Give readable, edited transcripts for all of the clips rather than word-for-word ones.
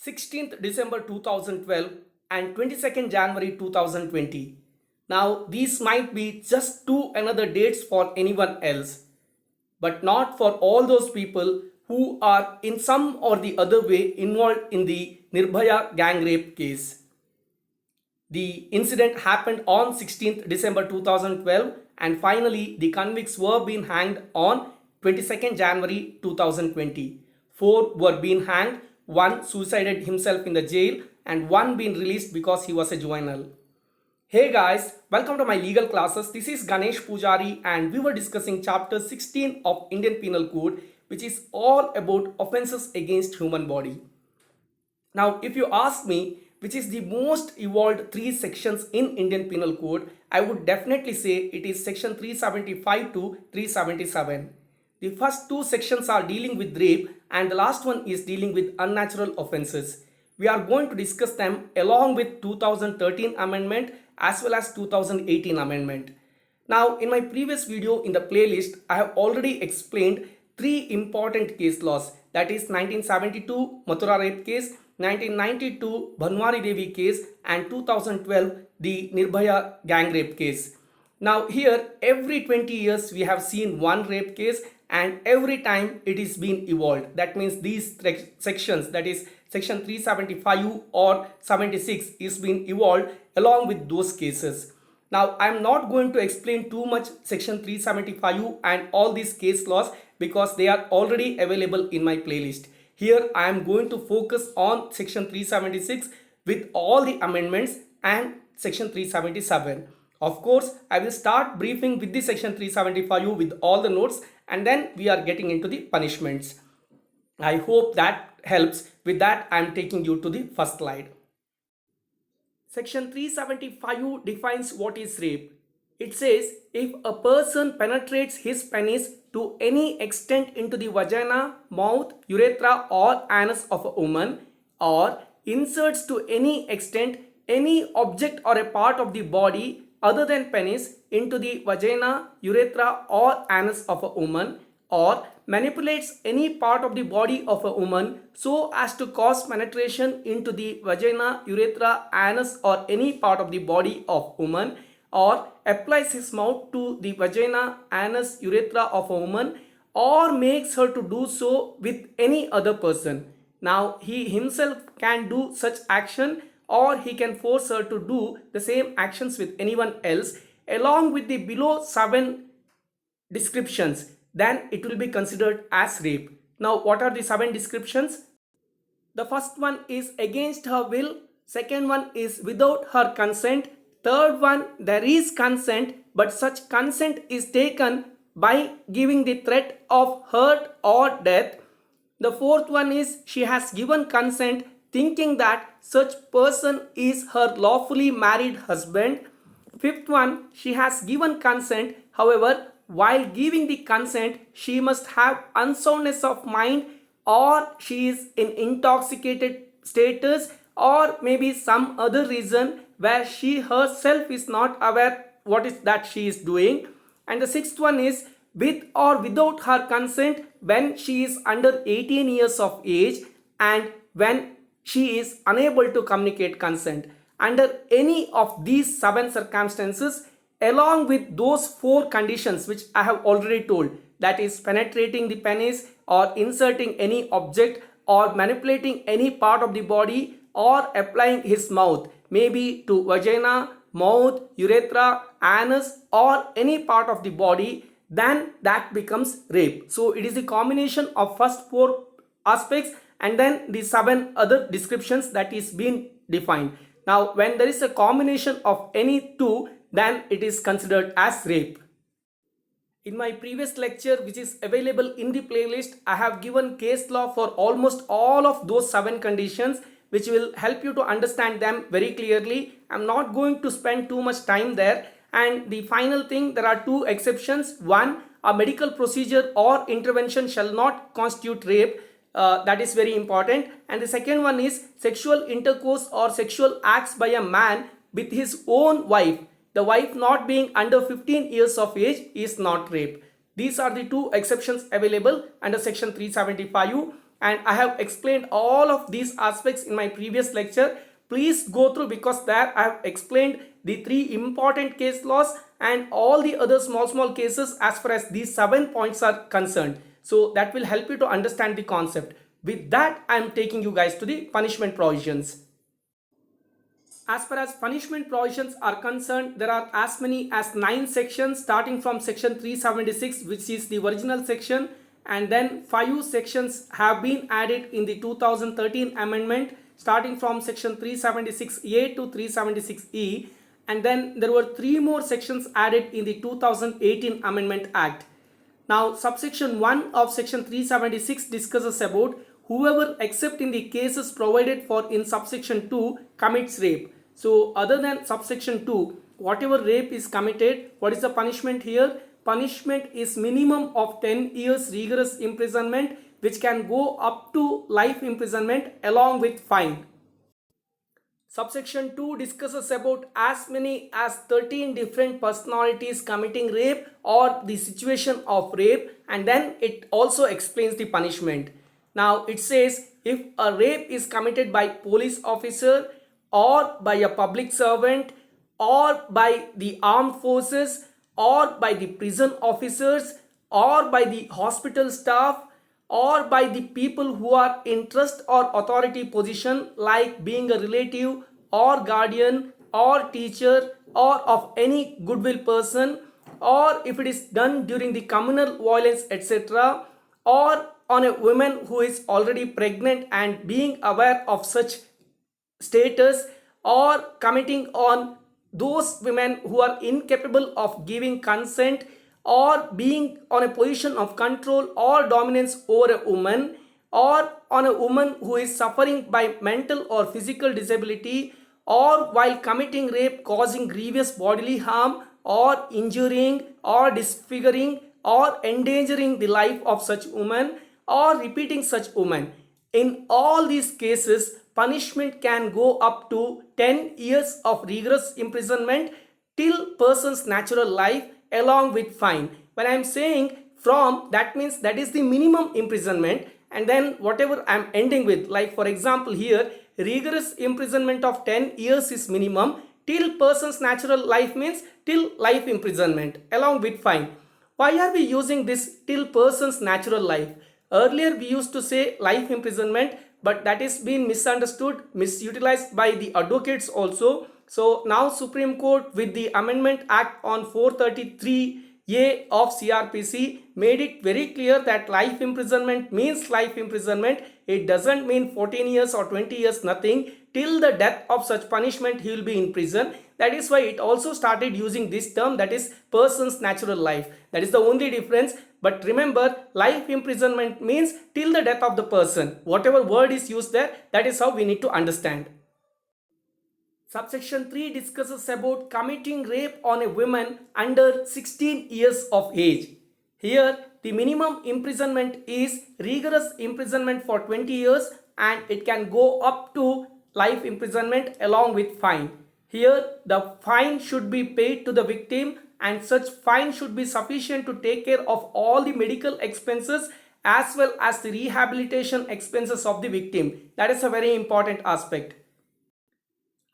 16th December 2012 and 22nd January 2020. Now, these might be just two another dates for anyone else, but not for all those people who are in some or the other way involved in the Nirbhaya gang rape case. The incident happened on 16th December 2012 and finally the convicts were being hanged on 22nd January 2020. Four were being hanged, one suicided himself in the jail and one being released because he was a juvenile. Hey guys, welcome to my legal classes. This is Ganesh Pujari and we were discussing chapter 16 of Indian Penal Code, which is all about offences against human body. Now, if you ask me which is the most evolved three sections in Indian Penal Code, I would definitely say it is section 375 to 377. The first two sections are dealing with rape and the last one is dealing with unnatural offences. We are going to discuss them along with 2013 amendment as well as 2018 amendment. Now, in my previous video in the playlist, I have already explained three important case laws, that is 1972 Mathura rape case, 1992 Bhanwari Devi case and 2012 the Nirbhaya gang rape case. Now here every 20 years we have seen one rape case and every time it is being evolved. That means these sections, that is section 375 or 76 is being evolved along with those cases. Now I am not going to explain too much section 375 and all these case laws because they are already available in my playlist. Here I am going to focus on section 376 with all the amendments and section 377. Of course, I will start briefing with the section 375 with all the notes and then we are getting into the punishments. I hope that helps. With that, I am taking you to the first slide. Section 375 defines what is rape. It says if a person penetrates his penis to any extent into the vagina, mouth, urethra or anus of a woman or inserts to any extent any object or a part of the body other than penis into the vagina, urethra or anus of a woman or manipulates any part of the body of a woman so as to cause penetration into the vagina, urethra, anus or any part of the body of woman or applies his mouth to the vagina, anus, urethra of a woman or makes her to do so with any other person. Now he himself can do such action or he can force her to do the same actions with anyone else along with the below 7 descriptions, then it will be considered as rape. Now what are the 7 descriptions? The first one is against her will, second one is without her consent, third one there is consent but such consent is taken by giving the threat of hurt or death. The fourth one is she has given consent thinking that such person is her lawfully married husband. Fifth one, she has given consent, however while giving the consent she must have unsoundness of mind or she is in intoxicated status or maybe some other reason where she herself is not aware what is that she is doing. And the sixth one is with or without her consent when she is under 18 years of age and when she is unable to communicate consent. Under any of these 7 circumstances along with those 4 conditions which I have already told, that is penetrating the penis or inserting any object or manipulating any part of the body or applying his mouth maybe to vagina, mouth, urethra, anus or any part of the body, then that becomes rape. So it is a combination of first 4 aspects and then the 7 other descriptions that is being defined. Now when there is a combination of any 2, then it is considered as rape. In my previous lecture which is available in the playlist, I have given case law for almost all of those 7 conditions which will help you to understand them very clearly. I am not going to spend too much time there. And the final thing, there are 2 exceptions. One, a medical procedure or intervention shall not constitute rape. That is very important. And the second one is sexual intercourse or sexual acts by a man with his own wife. The wife not being under 15 years of age is not rape. These are the 2 exceptions available under section 375. and I have explained all of these aspects in my previous lecture. Please go through, because there I have explained the 3 important case laws and all the other small cases as far as these 7 points are concerned. So that will help you to understand the concept. With that, I am taking you guys to the punishment provisions. As far as punishment provisions are concerned, there are as many as 9 sections, starting from section 376, which is the original section, and then 5 sections have been added in the 2013 amendment, starting from section 376A to 376E, and then there were 3 more sections added in the 2018 Amendment Act. Now, subsection 1 of section 376 discusses about whoever, except in the cases provided for in subsection 2, commits rape. So, other than subsection 2, whatever rape is committed, what is the punishment here? Punishment is minimum of 10 years rigorous imprisonment, which can go up to life imprisonment along with fine. Subsection 2 discusses about as many as 13 different personalities committing rape or the situation of rape, and then it also explains the punishment. Now it says, if a rape is committed by police officer or by a public servant or by the armed forces or by the prison officers or by the hospital staff or by the people who are in trust or authority position, like being a relative or guardian or teacher or of any goodwill person, or if it is done during the communal violence, etc., or on a woman who is already pregnant and being aware of such status, or committing on those women who are incapable of giving consent or being on a position of control or dominance over a woman, or on a woman who is suffering by mental or physical disability, or while committing rape causing grievous bodily harm or injuring or disfiguring or endangering the life of such woman or repeating such woman. In all these cases, punishment can go up to 10 years of rigorous imprisonment till person's natural life along with fine. When I am saying from, that means that is the minimum imprisonment, and then whatever I am ending with, like for example here, rigorous imprisonment of 10 years is minimum, till person's natural life means till life imprisonment along with fine. Why are we using this till person's natural life? Earlier we used to say life imprisonment, but that is being misunderstood, misutilized by the advocates also. So now Supreme Court, with the Amendment Act on 433A of CRPC, made it very clear that life imprisonment means life imprisonment. It doesn't mean 14 years or 20 years, nothing. Till the death of such punishment, he will be in prison. That is why it also started using this term, that is person's natural life. That is the only difference. But remember, life imprisonment means till the death of the person. Whatever word is used there, that is how we need to understand. Subsection 3 discusses about committing rape on a woman under 16 years of age. Here, the minimum imprisonment is rigorous imprisonment for 20 years, and it can go up to life imprisonment along with fine. Here, the fine should be paid to the victim, and such fine should be sufficient to take care of all the medical expenses as well as the rehabilitation expenses of the victim. That is a very important aspect.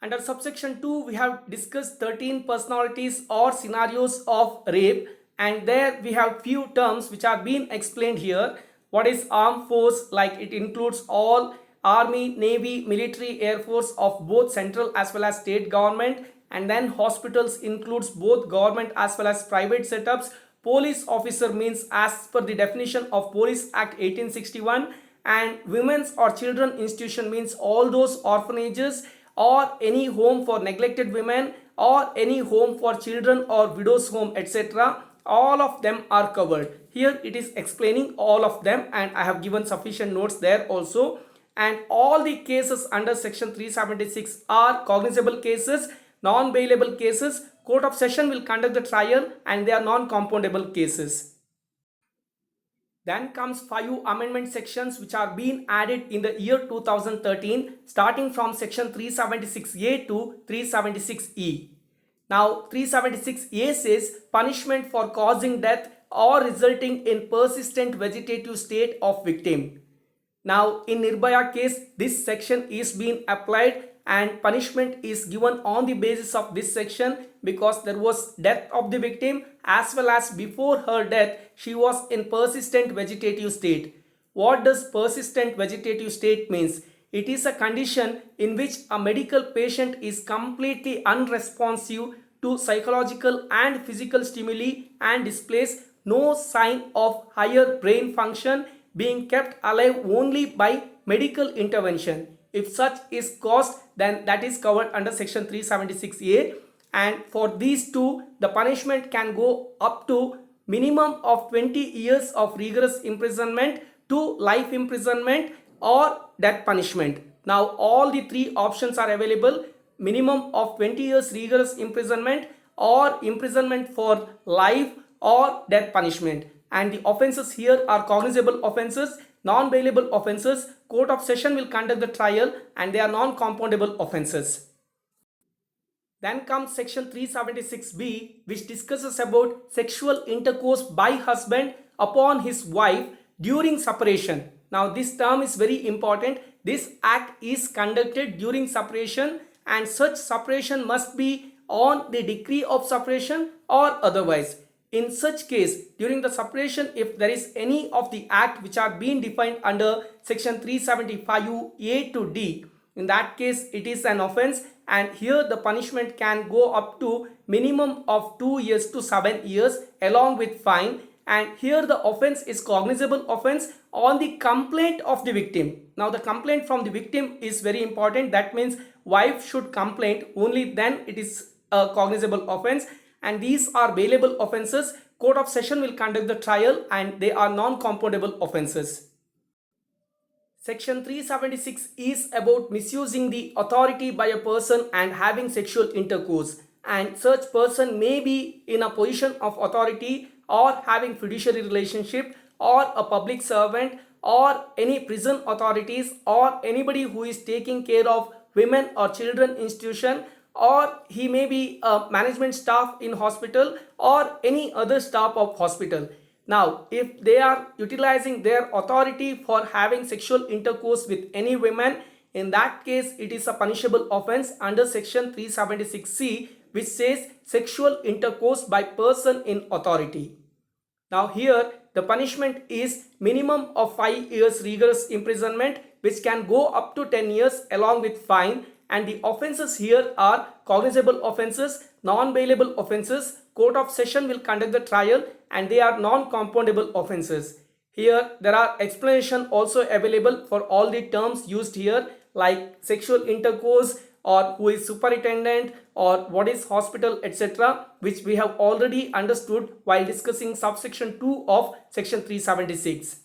Under subsection 2, we have discussed 13 personalities or scenarios of rape, and there we have few terms which are being explained here. What is armed force? Like it includes all army, navy, military, air force of both central as well as state government, and then hospitals includes both government as well as private setups. Police officer means as per the definition of Police Act 1861, and women's or children institution means all those orphanages or any home for neglected women or any home for children or widows home, etc. All of them are covered. Here it is explaining all of them, and I have given sufficient notes there also. And all the cases under section 376 are cognizable cases, non-bailable cases. Court of session will conduct the trial, and they are non-compoundable cases. Then comes 5 amendment sections which are being added in the year 2013, starting from section 376A to 376E. Now 376A says punishment for causing death or resulting in persistent vegetative state of victim. Now in Nirbhaya case, this section is being applied and punishment is given on the basis of this section because there was death of the victim, as well as before her death she was in persistent vegetative state. What does persistent vegetative state means? It is a condition in which a medical patient is completely unresponsive to psychological and physical stimuli and displays no sign of higher brain function, being kept alive only by medical intervention. If such is caused, then that is covered under section 376A, and for these two the punishment can go up to minimum of 20 years of rigorous imprisonment to life imprisonment or death punishment. Now all the three options are available: minimum of 20 years rigorous imprisonment, or imprisonment for life, or death punishment. And the offences here are cognizable offences, non-bailable offences. Court of session will conduct the trial and they are non-compoundable offences. Then comes section 376B, which discusses about sexual intercourse by husband upon his wife during separation. Now this term is very important. This act is conducted during separation, and such separation must be on the decree of separation or otherwise. In such case, during the separation, if there is any of the act which are being defined under section 375A to D, in that case it is an offense, and here the punishment can go up to minimum of 2 years to 7 years along with fine. And here the offense is cognizable offense on the complaint of the victim. Now the complaint from the victim is very important. That means wife should complain, only then it is a cognizable offense. And these are bailable offences. Court of session will conduct the trial and they are non-compoundable offences. Section 376 is about misusing the authority by a person and having sexual intercourse, and such person may be in a position of authority or having fiduciary relationship, or a public servant, or any prison authorities, or anybody who is taking care of women or children institution, or he may be a management staff in hospital or any other staff of hospital. Now if they are utilizing their authority for having sexual intercourse with any women, in that case it is a punishable offense under section 376C, which says sexual intercourse by person in authority. Now here the punishment is minimum of 5 years rigorous imprisonment, which can go up to 10 years along with fine. And the offences here are cognizable offences, non-bailable offences. Court of session will conduct the trial and they are non-compoundable offences. Here there are explanation also available for all the terms used here, like sexual intercourse, or who is superintendent, or what is hospital, etc., which we have already understood while discussing subsection 2 of section 376.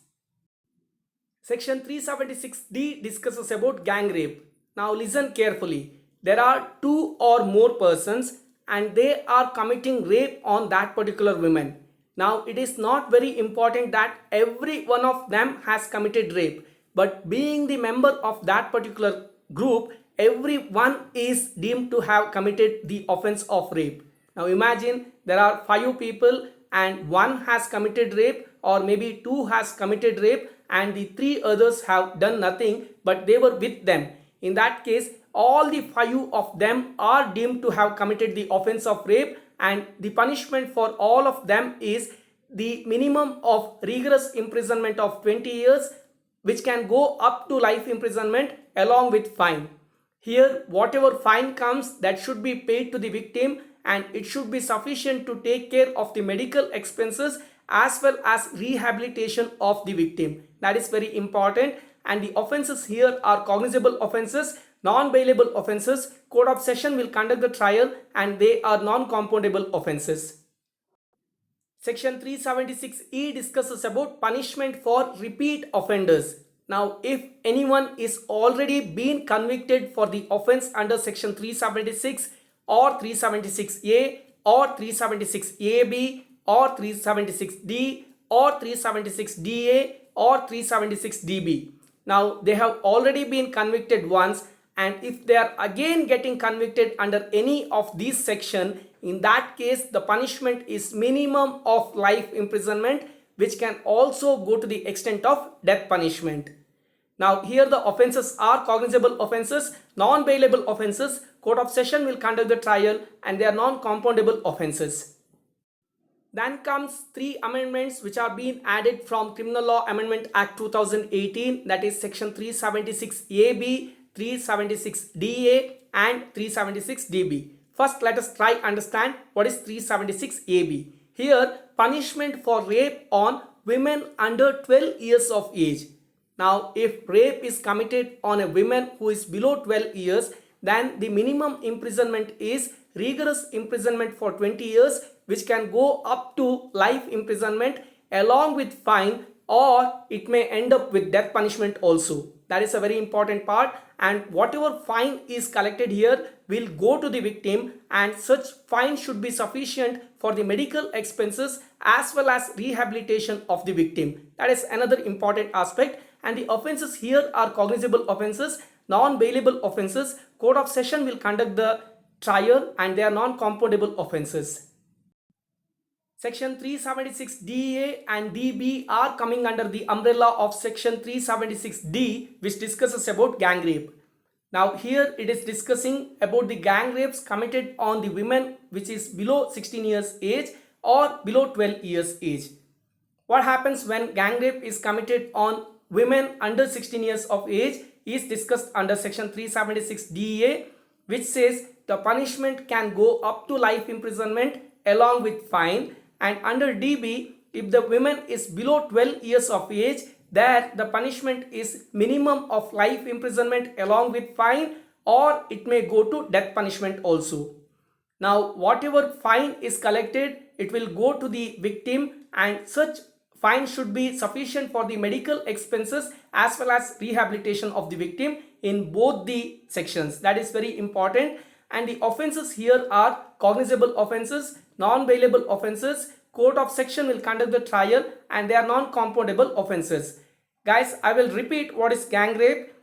Section 376D discusses about gang rape. Now listen carefully. There are 2 or more persons and they are committing rape on that particular woman. Now it is not very important that every one of them has committed rape, but being the member of that particular group, everyone is deemed to have committed the offense of rape. Now imagine there are 5 people and one has committed rape, or maybe 2 has committed rape and the 3 others have done nothing but they were with them. In that case, all the 5 of them are deemed to have committed the offense of rape, and the punishment for all of them is the minimum of rigorous imprisonment of 20 years, which can go up to life imprisonment along with fine. Here whatever fine comes, that should be paid to the victim, and it should be sufficient to take care of the medical expenses as well as rehabilitation of the victim. That is very important. And the offences here are cognizable offences, non-bailable offences. Court of session will conduct the trial and they are non-compoundable offences. Section 376E discusses about punishment for repeat offenders. Now if anyone is already been convicted for the offence under section 376 or 376A or 376AB or 376D or 376DA or 376DB. Now they have already been convicted once, and if they are again getting convicted under any of these sections, in that case the punishment is minimum of life imprisonment, which can also go to the extent of death punishment. Now here the offences are cognizable offences, non-bailable offences, court of session will conduct the trial, and they are non-compoundable offences. Then comes three amendments which are being added from Criminal Law Amendment Act 2018, that is section 376AB, 376DA and 376DB. First let us try understand what is 376AB. Here punishment for rape on women under 12 years of age. Now if rape is committed on a woman who is below 12 years, then the minimum imprisonment is rigorous imprisonment for 20 years, which can go up to life imprisonment along with fine, or it may end up with death punishment also. That is a very important part, and whatever fine is collected here will go to the victim, and such fine should be sufficient for the medical expenses as well as rehabilitation of the victim. That is another important aspect, and the offences here are cognizable offences, non-bailable offences. Court of session will conduct the trial and they are non-compoundable offences. Section 376DA and DB are coming under the umbrella of section 376D, which discusses about gang rape. Now here it is discussing about the gang rapes committed on the women which is below 16 years age or below 12 years age. What happens when gang rape is committed on women under 16 years of age is discussed under section 376DA, which says the punishment can go up to life imprisonment along with fine, and under DB, if the woman is below 12 years of age, there the punishment is minimum of life imprisonment along with fine, or it may go to death punishment also. Now whatever fine is collected, it will go to the victim, and such fine should be sufficient for the medical expenses as well as rehabilitation of the victim in both the sections. That is very important. And the offences here are cognizable offences, non-bailable offences. Court of section will conduct the trial and they are non-compoundable offences. Guys, I will repeat what is gang rape.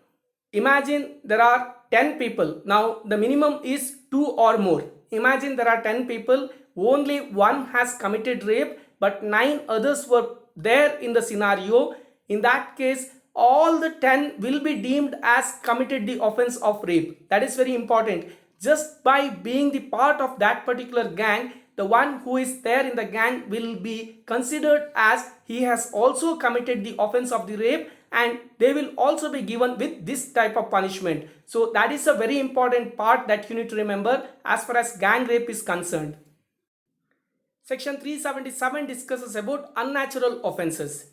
Imagine there are 10 people. Now the minimum is 2 or more. Imagine there are 10 people, only one has committed rape but 9 others were there in the scenario. In that case, all the 10 will be deemed as committed the offense of rape. That is very important. Just by being the part of that particular gang, the one who is there in the gang will be considered as he has also committed the offense of the rape, and they will also be given with this type of punishment. So that is a very important part that you need to remember as far as gang rape is concerned. Section 377 discusses about unnatural offenses.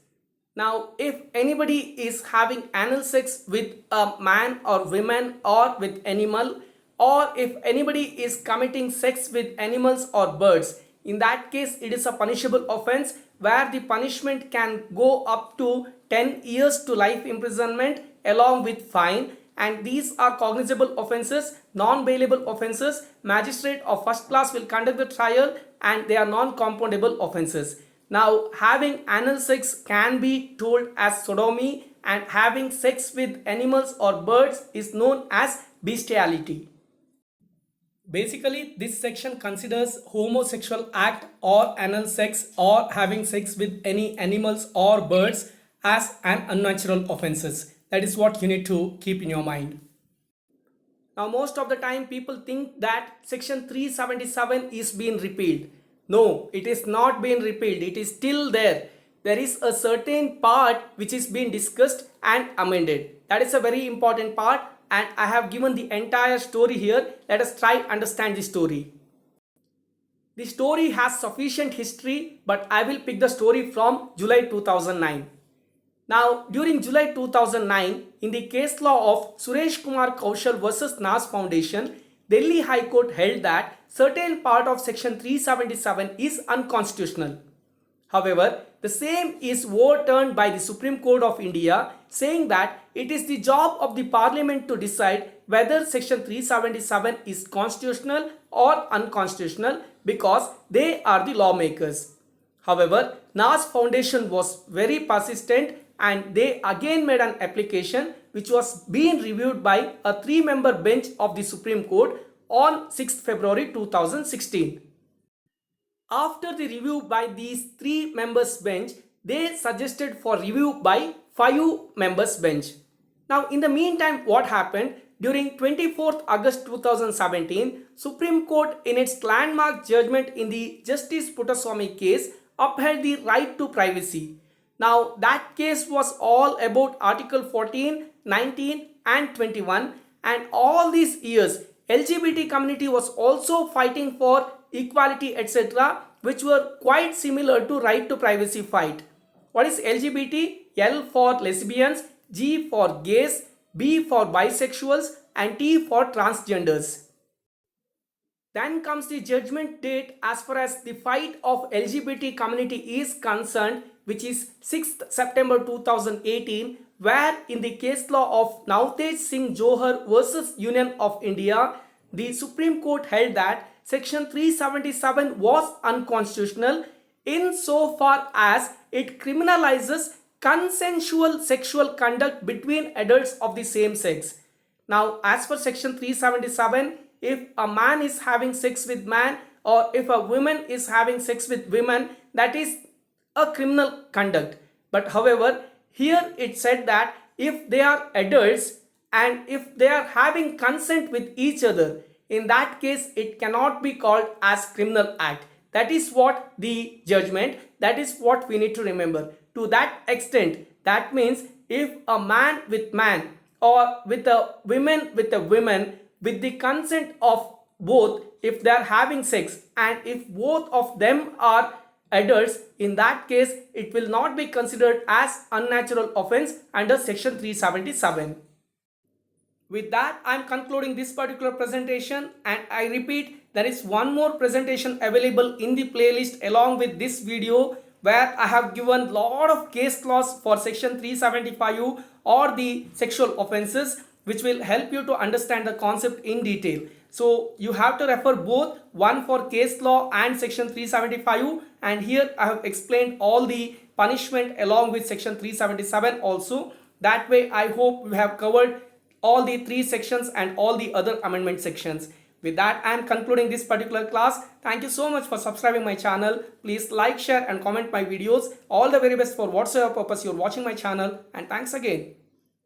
Now, if anybody is having anal sex with a man or woman or with animal, or if anybody is committing sex with animals or birds, in that case it is a punishable offense where the punishment can go up to 10 years to life imprisonment along with fine, and these are cognizable offences, non-bailable offences. Magistrate of first class will conduct the trial and they are non-compoundable offences. Now having anal sex can be told as sodomy, and having sex with animals or birds is known as bestiality. Basically, this section considers homosexual act or anal sex or having sex with any animals or birds as an unnatural offenses. That is what you need to keep in your mind. Now, most of the time people think that section 377 is being repealed. No, it is not being repealed. It is still there. There is a certain part which is being discussed and amended. That is a very important part, and I have given the entire story here. Let us try understand the story. The story has sufficient history, but I will pick the story from July 2009. Now, during July 2009, in the case law of Suresh Kumar Kaushal versus Nas Foundation, Delhi High Court held that certain part of section 377 is unconstitutional. However, the same is overturned by the Supreme Court of India, saying that it is the job of the Parliament to decide whether section 377 is constitutional or unconstitutional, because they are the lawmakers. However, Nas Foundation was very persistent and they again made an application which was being reviewed by a 3-member bench of the Supreme Court on 6th February 2016. After the review by these 3 members bench, they suggested for review by 5 members bench. Now, in the meantime, what happened? During 24th August 2017, Supreme Court in its landmark judgment in the Justice Puttaswamy case upheld the right to privacy. Now, that case was all about Article 14, 19 and 21, and all these years LGBT community was also fighting for equality, etc., which were quite similar to right to privacy fight. What is LGBT? L for lesbians, G for gays, B for bisexuals, and T for transgenders. Then comes the judgment date as far as the fight of LGBT community is concerned, which is 6th September 2018, where in the case law of Navtej Singh Johar versus Union of India, the Supreme Court held that Section 377 was unconstitutional insofar as it criminalizes consensual sexual conduct between adults of the same sex. Now, as for Section 377, if a man is having sex with man or if a woman is having sex with women, that is a criminal conduct. But however, here it said that if they are adults and if they are having consent with each other, in that case it cannot be called as criminal act. That is what the judgment, that is what we need to remember. To that extent, that means if a man with man or with a woman with the consent of both, if they are having sex and if both of them are adults, in that case it will not be considered as unnatural offense under Section 377. With that, I am concluding this particular presentation, and I repeat, there is one more presentation available in the playlist along with this video, where I have given lot of case laws for Section 375 or the sexual offences, which will help you to understand the concept in detail. So you have to refer both, one for case law and Section 375, and here I have explained all the punishment along with Section 377 also. That way I hope we have covered all the 3 sections and all the other amendment sections. With that, I am concluding this particular class. Thank you so much for subscribing my channel. Please like, share and comment my videos. All the very best for whatsoever purpose you are watching my channel, and thanks again.